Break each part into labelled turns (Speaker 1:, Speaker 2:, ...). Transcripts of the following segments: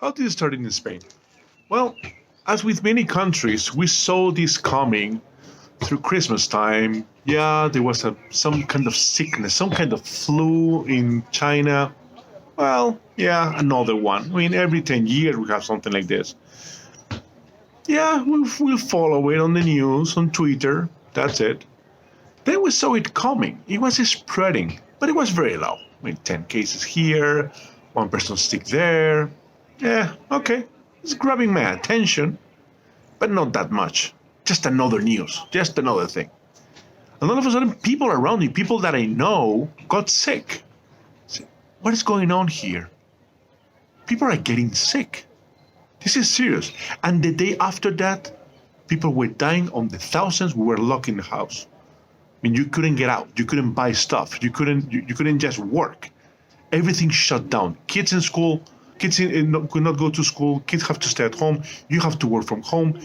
Speaker 1: How did it start in Spain? Well, as with many countries, we saw this coming through Christmas time. Yeah, there was some kind of sickness, some kind of flu in China. Well, yeah, another one. I mean, every 10 years we have something like this. Yeah, we'll follow it on the news, on Twitter. That's it. Then we saw it coming. It was spreading, but it was very low. I mean, 10 cases here, one person sick there. Yeah, okay. It's grabbing my attention, but not that much. Just another news, just another thing. And all of a sudden, people around me, people that I know, got sick. What is going on here? People are getting sick. This is serious. And the day after that, people were dying on the thousands. We were locked in the house. I mean, you couldn't get out. You couldn't buy stuff. You couldn't just work. Everything shut down. Kids in school, could not go to school. Kids have to stay at home. You have to work from home.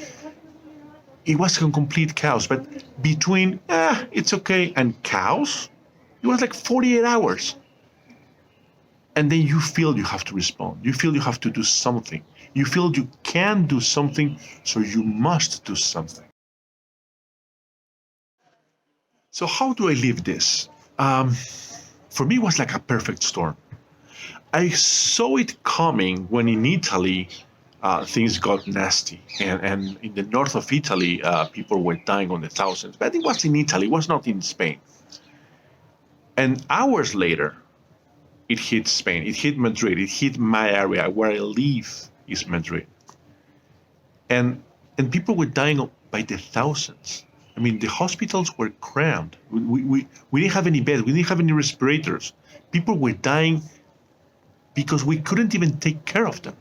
Speaker 1: It was a complete chaos. But between, it's okay, and chaos, it was like 48 hours. And then you feel you have to respond. You feel you have to do something. You feel you can do something, so you must do something. So how do I live this? For me, it was like a perfect storm. I saw it coming when in Italy, things got nasty. And in the north of Italy, people were dying on the thousands. But it was in Italy, it was not in Spain. And hours later, it hit Spain, it hit Madrid, it hit my area where I live is Madrid. And people were dying by the thousands. I mean, the hospitals were crammed. We didn't have any beds, we didn't have any respirators. People were dying because we couldn't even take care of them.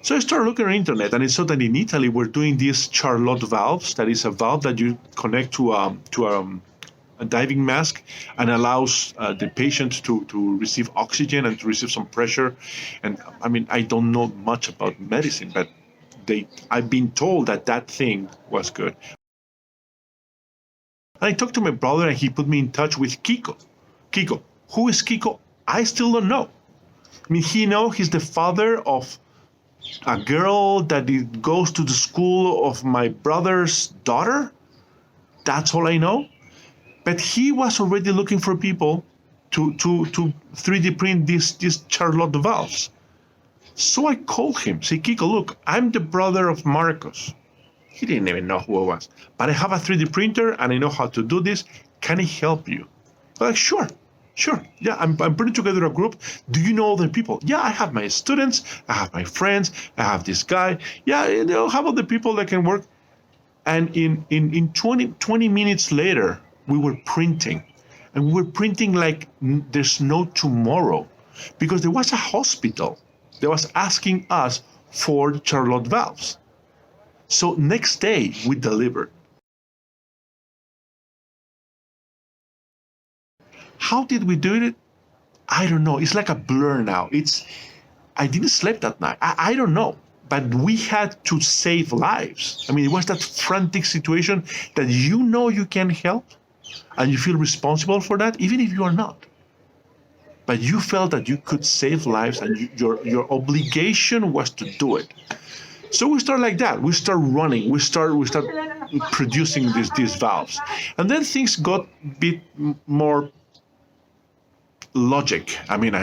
Speaker 1: So I started looking on the internet, and I saw that in Italy we're doing these Charlotte valves. That is a valve that you connect to a diving mask and allows the patient to receive oxygen and to receive some pressure. And I mean, I don't know much about medicine, but I've been told that thing was good. And I talked to my brother, and he put me in touch with Kiko. Kiko, who is Kiko? I still don't know. I mean, he's the father of a girl that goes to the school of my brother's daughter. That's all I know. But he was already looking for people to 3D print these Charlotte valves. So I called him, say, Kiko, look, I'm the brother of Marcos. He didn't even know who I was. But I have a 3D printer and I know how to do this. Can I help you? I'm like, sure. Yeah, I'm putting together a group. Do you know other people? Yeah, I have my students. I have my friends. I have this guy. Yeah, how about the people that can work? And in 20 minutes later, we were printing. And we were printing like there's no tomorrow. Because there was a hospital that was asking us for Charlotte valves. So next day, we delivered. How did we do it? I don't know. It's like a blur now. I didn't sleep that night. I don't know. But we had to save lives. I mean, it was that frantic situation that you can help and you feel responsible for that, even if you are not. But you felt that you could save lives and your obligation was to do it. So we start like that. We start running. We start producing these valves. And then things got a bit more logic. I mean,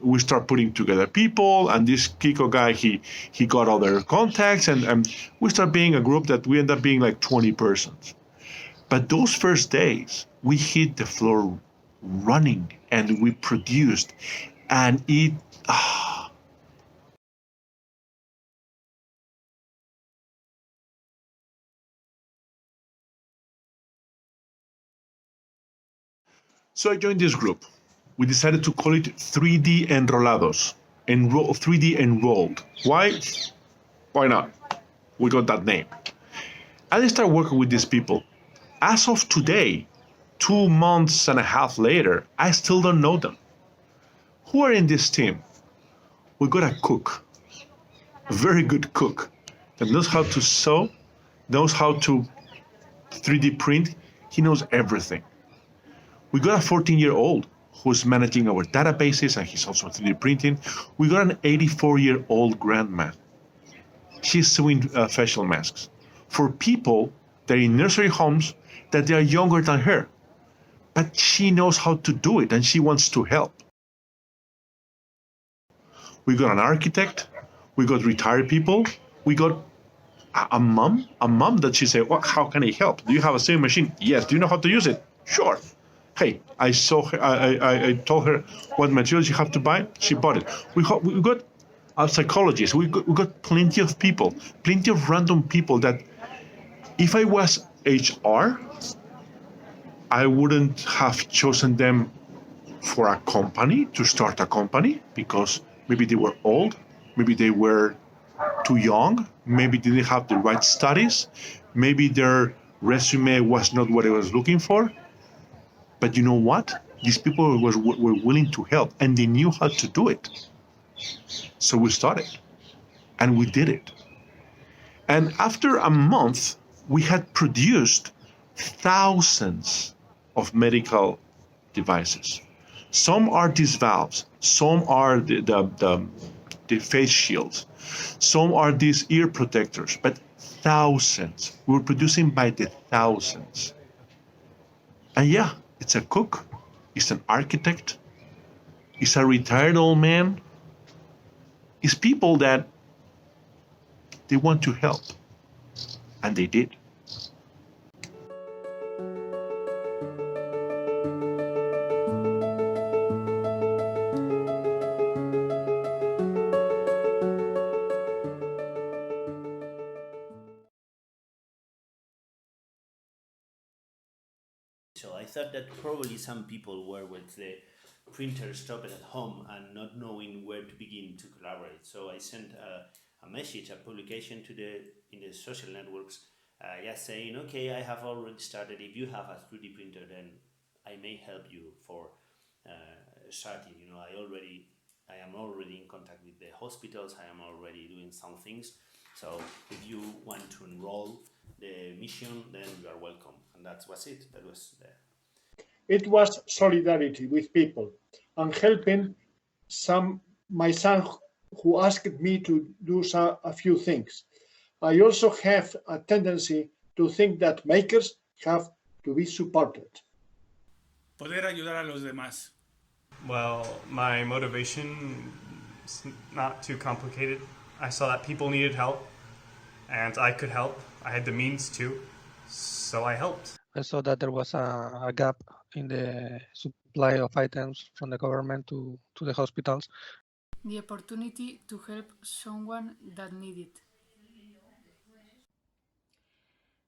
Speaker 1: we start putting together people, and this Kiko guy, he got other contacts, and we start being a group that we end up being like 20 persons. But those first days, we hit the floor running, and we produced, and it. So I joined this group. We decided to call it 3D Enrolados, 3D Enrolled. Why? Why not? We got that name. And I started working with these people. As of today, 2 months and a half later, I still don't know them. Who are in this team? We got a cook, a very good cook, that knows how to sew, knows how to 3D print. He knows everything. We got a 14-year-old who's managing our databases, and he's also 3D printing. We got an 84-year-old grandma. She's sewing facial masks for people that are in nursery homes that they are younger than her. But she knows how to do it and she wants to help. We got an architect, we got retired people, we got a mom that she said, well, how can I help? Do you have a sewing machine? Yes. Do you know how to use it? Sure. Hey, I saw her, I told her what materials you have to buy. She bought it. We got psychologists. We got plenty of people, plenty of random people that if I was HR, I wouldn't have chosen them for a company, to start a company, because maybe they were old, maybe they were too young, maybe they didn't have the right studies, maybe their resume was not what I was looking for. But you know what? These people were willing to help and they knew how to do it. So we started and we did it. And after a month, we had produced thousands of medical devices. Some are these valves, some are the face shields, some are these ear protectors, but thousands. We were producing by the thousands. And yeah, it's a cook, it's an architect, it's a retired old man, it's people that they want to help. And they did.
Speaker 2: So I thought that probably some people were with the printer stopped at home and not knowing where to begin to collaborate. So I sent a message, a publication to the in the social networks, just saying, okay, I have already started. If you have a 3D printer, then I may help you for starting. I am already in contact with the hospitals. I am already doing some things. So if you want to enroll the mission, then you are welcome. And that was it. That was the
Speaker 3: It was solidarity with people and helping my son who asked me to do a few things. I also have a tendency to think that makers have to be supported.
Speaker 4: Poder ayudar a los demás.
Speaker 5: Well, my motivation is not too complicated. I saw that people needed help, and I could help. I had the means to, so I helped.
Speaker 6: I saw that there was a gap in the supply of items from the government to the hospitals.
Speaker 7: The opportunity to help someone that needed.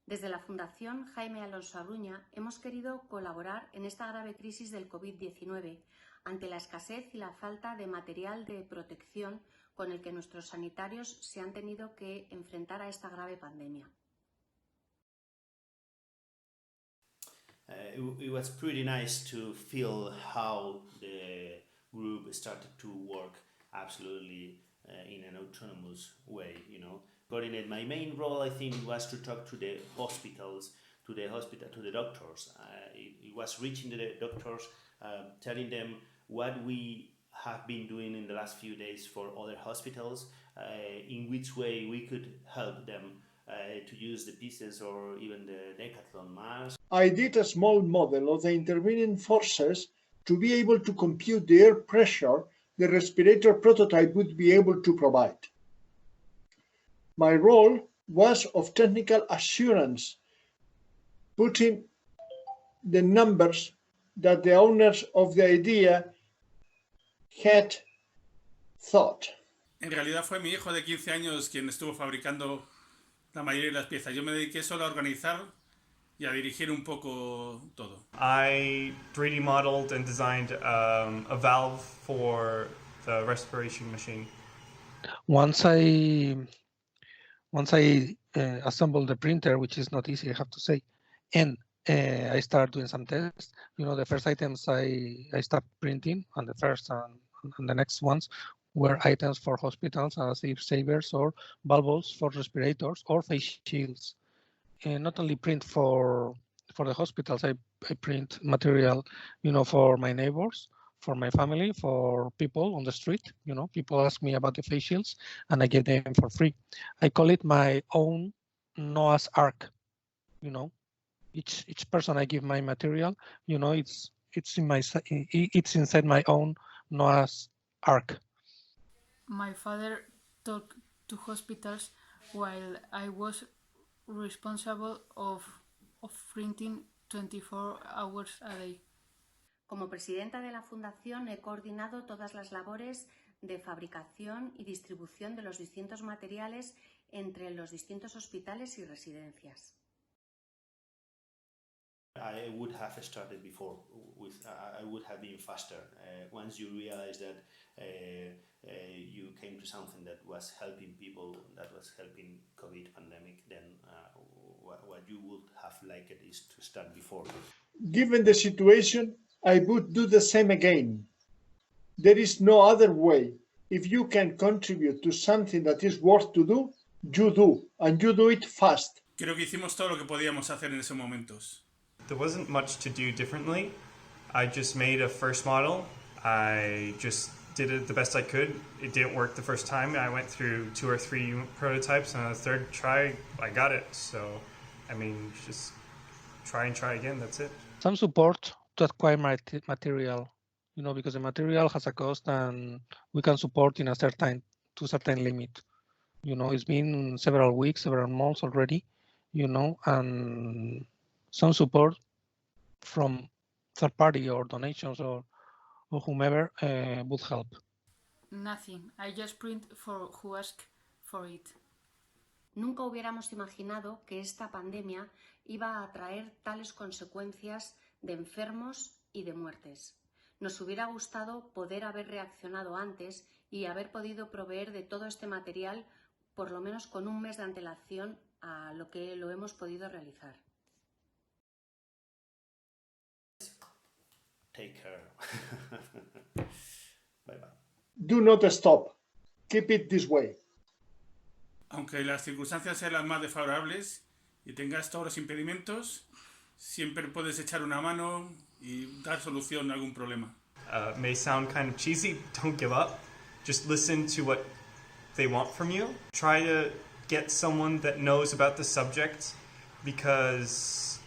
Speaker 8: Desde la Fundación Jaime Alonso Abruña hemos querido colaborar en esta grave crisis del COVID-19 ante la escasez y la falta de material de protección con el que nuestros sanitarios se han tenido que enfrentar a esta grave pandemia.
Speaker 2: It was pretty nice to feel how the group started to work absolutely in an autonomous way, Coordinate. My main role, I think, was to talk to the hospitals, to the doctors. It was reaching the doctors, telling them what we have been doing in the last few days for other hospitals, in which way we could help them to use the pieces or even the decathlon mask.
Speaker 3: I did a small model of the intervening forces to be able to compute the air pressure the respirator prototype would be able to provide. My role was of technical assurance, putting the numbers that the owners of the idea had thought.
Speaker 4: En realidad fue mi hijo de 15 años quien estuvo fabricando la mayoría de las piezas. Yo me dediqué solo a organizar y a dirigir un poco todo.
Speaker 5: I 3D modeled and designed a valve for the respiration machine.
Speaker 6: Once I assembled the printer, which is not easy, I have to say, and I started doing some tests. The first items I stopped printing, and the first and the next ones were items for hospitals as if savers or bulbs for respirators or face shields. And not only print for for the hospitals. I print material, for my neighbors, for my family, for people on the street. People ask me about the face shields, and I give them for free. I call it my own Noah's Ark. Each person I give my material, it's inside my own Noah's Ark.
Speaker 7: My father talked to hospitals while I was responsible of printing 24 hours a day.
Speaker 8: Como presidenta de la Fundación he coordinado todas las labores de fabricación y distribución de los distintos materiales entre los distintos hospitales y residencias.
Speaker 2: I would have started before. I would have been faster. Once you realize that you came to something that was helping people, that was helping COVID pandemic, then what you would have liked is to start before.
Speaker 3: Given the situation, I would do the same again. There is no other way. If you can contribute to something that is worth to do, you do, and you do it fast.
Speaker 4: Creo que hicimos todo lo que podíamos hacer en esos momentos.
Speaker 5: There wasn't much to do differently. I just made a first model. I just did it the best I could. It didn't work the first time. I went through 2 or 3 prototypes, and on the third try, I got it. So, just try and try again. That's it.
Speaker 6: Some support to acquire material, because the material has a cost, and we can support in a certain limit. It's been several weeks, several months already, and some support from third party or donations or whomever would help.
Speaker 7: Nothing. I just print for who ask for it.
Speaker 8: Nunca hubiéramos imaginado que esta pandemia iba a traer tales consecuencias de enfermos y de muertes. Nos hubiera gustado poder haber reaccionado antes y haber podido proveer de todo este material por lo menos con un mes de antelación a lo que lo hemos podido realizar.
Speaker 2: Take care. Bye bye.
Speaker 3: Do not stop. Keep it this way.
Speaker 4: Aunque las circunstancias sean las más desfavorables y tengas todos los impedimentos, siempre puedes echar una mano y dar solución a algún problema.
Speaker 5: May sound kind of cheesy. Don't give up. Just listen to what they want from you. Try to get someone that knows about the subject, because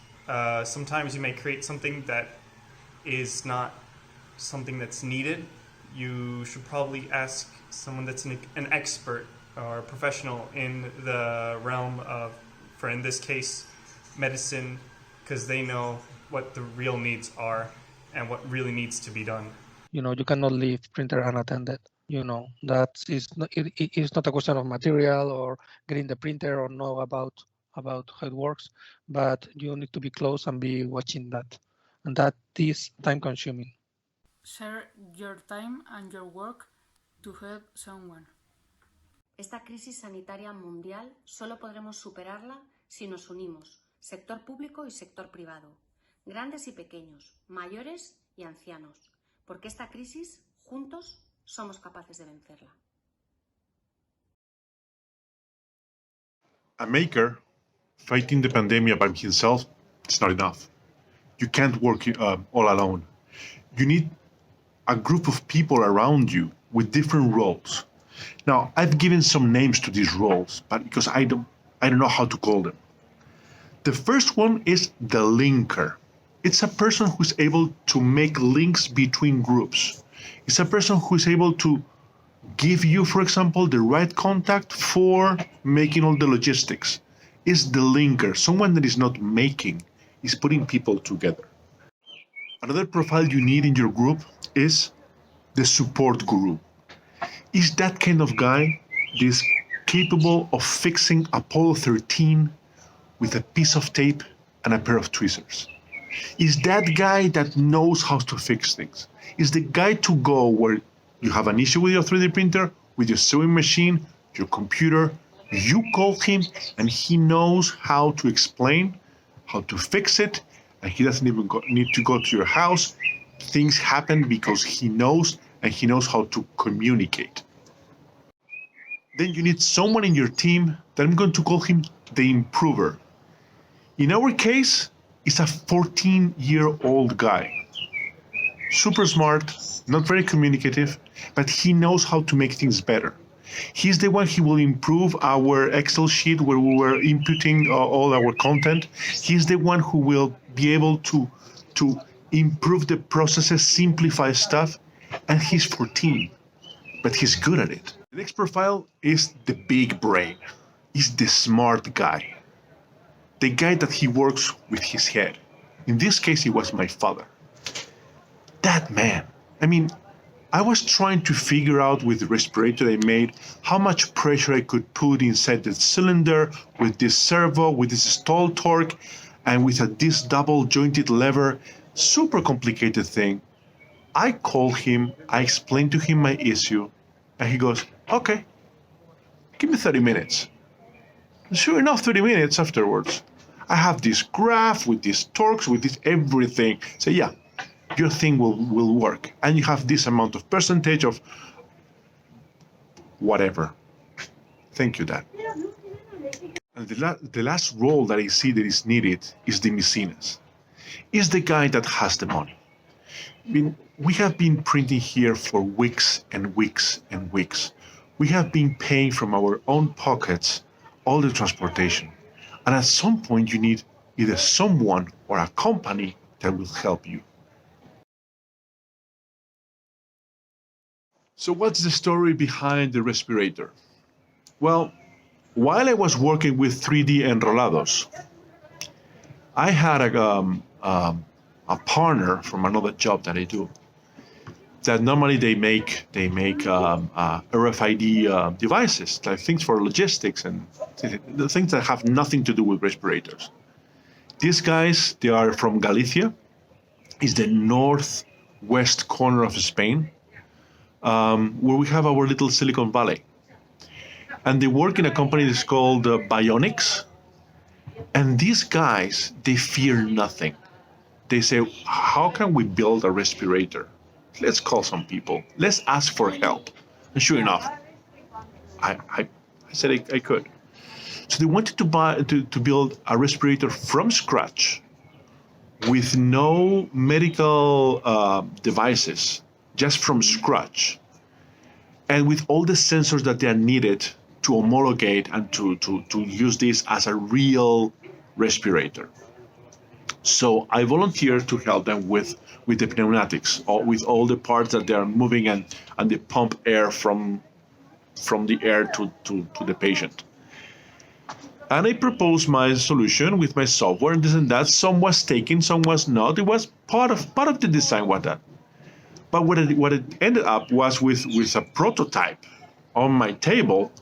Speaker 5: sometimes you may create something that is not something that's needed. You should probably ask someone that's an expert or a professional in the realm of, for in this case, medicine, because they know what the real needs are and what really needs to be done.
Speaker 6: You cannot leave printer unattended. That is not, it is not a question of material or getting the printer or know about how it works, but you need to be close and be watching that. And that is time consuming.
Speaker 7: Share your time and your work to help someone.
Speaker 8: Esta crisis sanitaria mundial solo podremos superarla si nos unimos, sector público y sector privado, grandes y pequeños, mayores y ancianos, porque esta crisis, juntos, somos capaces de vencerla.
Speaker 1: A maker fighting the pandemic by himself is not enough. You can't work all alone. You need a group of people around you with different roles. Now, I've given some names to these roles, but because I don't know how to call them. The first one is the linker. It's a person who's able to make links between groups. It's a person who is able to give you, for example, the right contact for making all the logistics. It's the linker, someone that is not making, is putting people together. Another profile you need in your group is the support guru. Is that kind of guy that is capable of fixing Apollo 13 with a piece of tape and a pair of tweezers? Is that guy that knows how to fix things? Is the guy to go where you have an issue with your 3D printer, with your sewing machine, your computer, you call him and he knows how to explain, how to fix it, and he doesn't even need to go to your house. Things happen because he knows, and he knows how to communicate. Then you need someone in your team that I'm going to call him the improver. In our case, is a 14-year-old guy. Super smart, not very communicative, but he knows how to make things better. He's the one who will improve our Excel sheet where we were inputting all our content. He's the one who will be able to improve the processes, simplify stuff, and he's 14, but he's good at it. The next profile is the big brain. He's the smart guy. The guy that he works with his head. In this case, he was my father. That man. I mean, I was trying to figure out with the respirator I made how much pressure I could put inside the cylinder with this servo, with this stall torque, and with this double jointed lever. Super complicated thing. I called him, I explained to him my issue, and he goes, okay, give me 30 minutes. Sure enough, 30 minutes afterwards, I have this graph with these torques, with this everything. So yeah, your thing will work. And you have this amount of percentage of whatever. Thank you, Dad. And the last role that I see that is needed is the mecenas. Is the guy that has the money. I mean, we have been printing here for weeks and weeks and weeks. We have been paying from our own pockets all the transportation. And at some point you need either someone or a company that will help you. So what's the story behind the respirator? Well, while I was working with 3D enrolados, I had a partner from another job that I do that normally they make RFID devices, like things for logistics and the things that have nothing to do with respirators. These guys, they are from Galicia. It's the northwest corner of Spain, where we have our little Silicon Valley. And they work in a company that's called Bionics. And these guys, they fear nothing. They say, how can we build a respirator? Let's call some people. Let's ask for help. And sure enough, I said I could. So they wanted to build a respirator from scratch with no medical devices, just from scratch, and with all the sensors that are needed to homologate and to use this as a real respirator. So I volunteered to help them with the pneumatics, or with all the parts that they are moving and they pump air from the air to the patient. And I proposed my solution with my software and this and that. Some was taken, some was not. It was part of the design was that. But what it ended up was with a prototype on my table.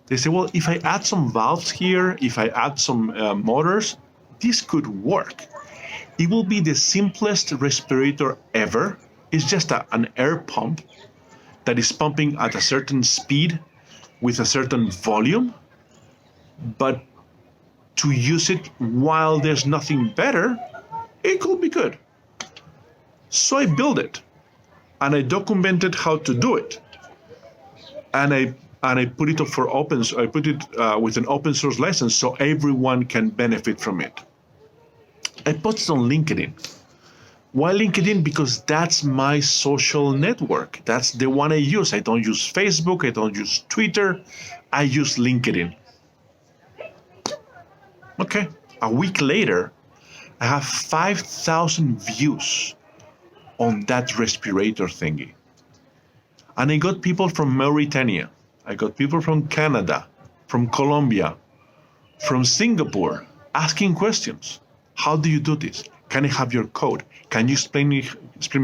Speaker 1: They said, well, if I add some valves here, if I add some motors, this could work. It will be the simplest respirator ever. It's just an air pump that is pumping at a certain speed with a certain volume. But to use it while there's nothing better, it could be good. So I built it, and I documented how to do it, and I put it up for open. I put it with an open source license so everyone can benefit from it. I put it on LinkedIn. Why LinkedIn? Because that's my social network. That's the one I use. I don't use Facebook. I don't use Twitter. I use LinkedIn. Okay. A week later, I have 5,000 views on that respirator thingy. And I got people from Mauritania. I got people from Canada, from Colombia, from Singapore, asking questions. How do you do this? Can I have your code? Can you explain me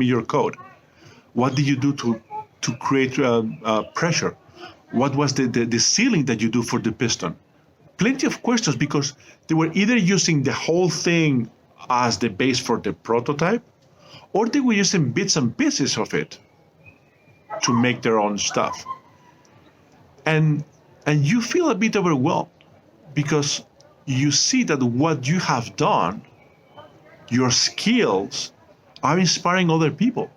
Speaker 1: your code? What did you do to create pressure? What was the sealing that you do for the piston? Plenty of questions, because they were either using the whole thing as the base for the prototype, or they were using bits and pieces of it to make their own stuff. And you feel a bit overwhelmed, because you see that what you have done, your skills, are inspiring other people.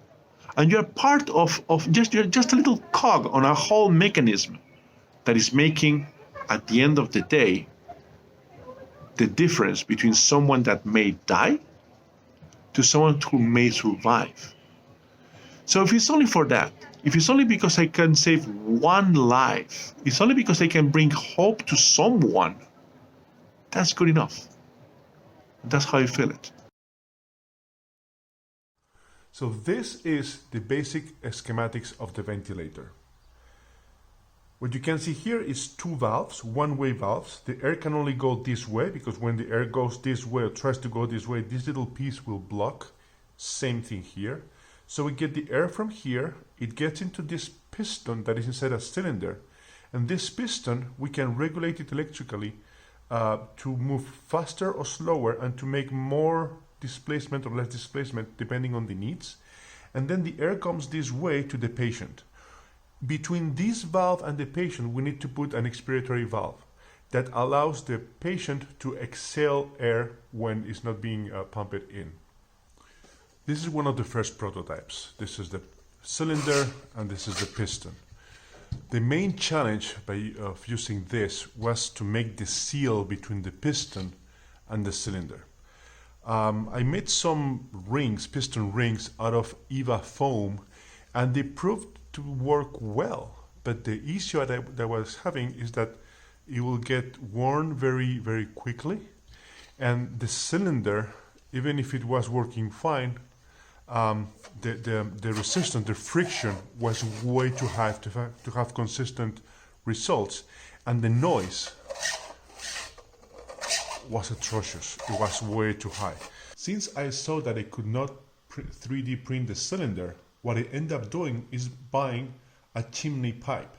Speaker 1: And you're part of you're just a little cog on a whole mechanism that is making, at the end of the day, the difference between someone that may die to someone who may survive. So if it's only for that, if it's only because I can save one life, it's only because I can bring hope to someone, that's good enough. That's how I feel it.
Speaker 9: So this is the basic schematics of the ventilator. What you can see here is two valves, one-way valves. The air can only go this way because when the air goes this way or tries to go this way, this little piece will block. Same thing here. So we get the air from here, it gets into this piston that is inside a cylinder. And this piston, we can regulate it electrically to move faster or slower and to make more displacement or less displacement depending on the needs. And then the air comes this way to the patient. Between this valve and the patient, we need to put an expiratory valve that allows the patient to exhale air when it's not being pumped in. This is one of the first prototypes. This is the cylinder and this is the piston. The main challenge of using this was to make the seal between the piston and the cylinder. I made some rings, piston rings, out of EVA foam, and they proved to work well. But the issue that I was having is that it will get worn very, very quickly. And the cylinder, even if it was working fine, the resistance, the friction was way too high to have consistent results. And the noise was atrocious. It was way too high. Since I saw that I could not 3D print the cylinder, what I ended up doing is buying a chimney pipe.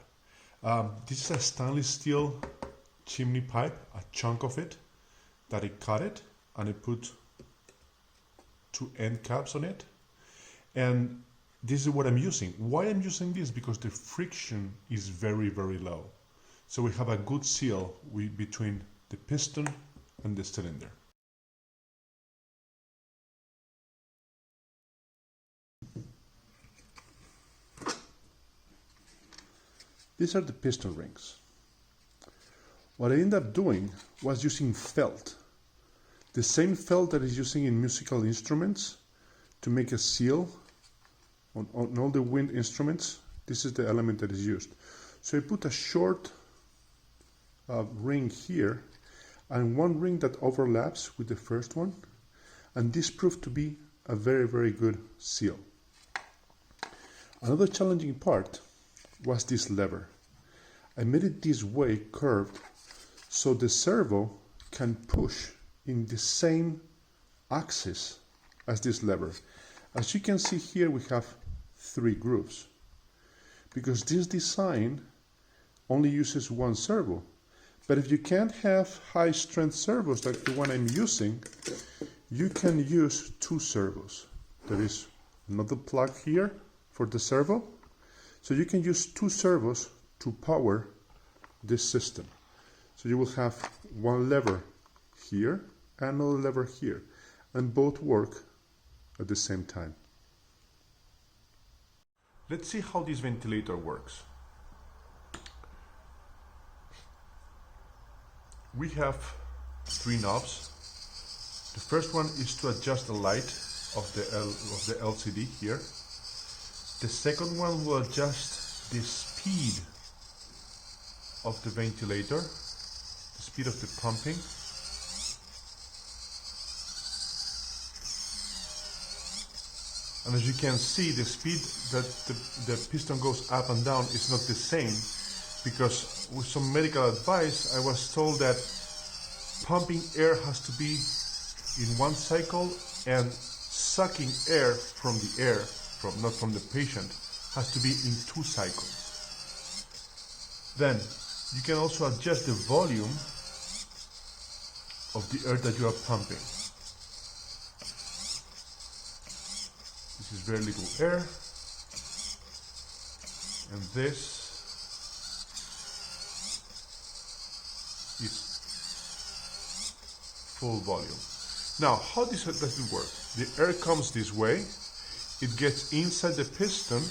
Speaker 9: This is a stainless steel chimney pipe, a chunk of it, that I cut it and I put two end caps on it. And this is what I'm using. Why I'm using this? Because the friction is very, very low. So we have a good seal between the piston and the cylinder. These are the piston rings. What I ended up doing was using felt. The same felt that is using in musical instruments to make a seal on all the wind instruments. This is the element that is used. So I put a short ring here and one ring that overlaps with the first one, and this proved to be a very, very good seal. Another challenging part was this lever. I made it this way, curved, so the servo can push in the same axis as this lever. As you can see here, we have 3 grooves, because this design only uses one servo. But if you can't have high strength servos like the one I'm using, you can use 2 servos. There is another plug here for the servo. So you can use 2 servos to power this system. So you will have one lever here and another lever here, and both work at the same time. Let's see how this ventilator works. We have 3 knobs. The first one is to adjust the light of the LCD here. The second one will adjust the speed of the ventilator, the speed of the pumping. And as you can see, the speed that the piston goes up and down is not the same, because with some medical advice I was told that pumping air has to be in one cycle and sucking air from the air, not from the patient, has to be in 2 cycles. Then you can also adjust the volume of the air that you are pumping. This is very little air, and this is full volume. Now, how does it work? The air comes this way, it gets inside the piston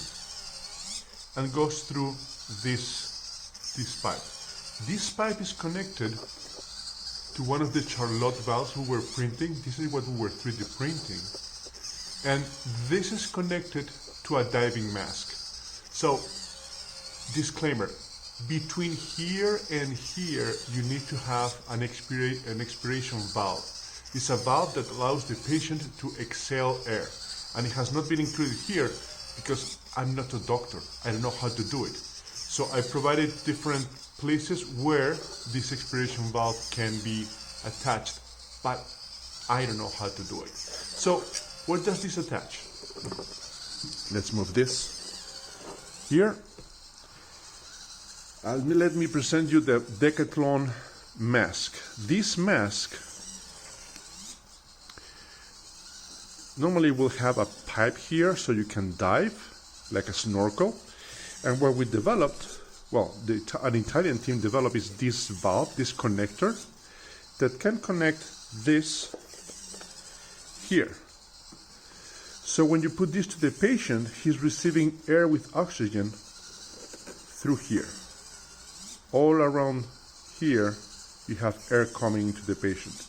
Speaker 9: and goes through this pipe. This pipe is connected to one of the Charlotte valves we were printing. This is what we were 3D printing. And this is connected to a diving mask. So, disclaimer, between here and here, you need to have an expiration valve. It's a valve that allows the patient to exhale air. And it has not been included here because I'm not a doctor. I don't know how to do it. So I provided different places where this expiration valve can be attached, but I don't know how to do it. So where does this attach? Let's move this here. Let me present you the Decathlon mask. This mask normally will have a pipe here so you can dive like a snorkel. And what we developed, well, an Italian team developed is this valve, this connector that can connect this here. So when you put this to the patient, he's receiving air with oxygen through here. All around here, you have air coming into the patient.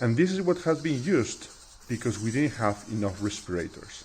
Speaker 9: And this is what has been used because we didn't have enough respirators.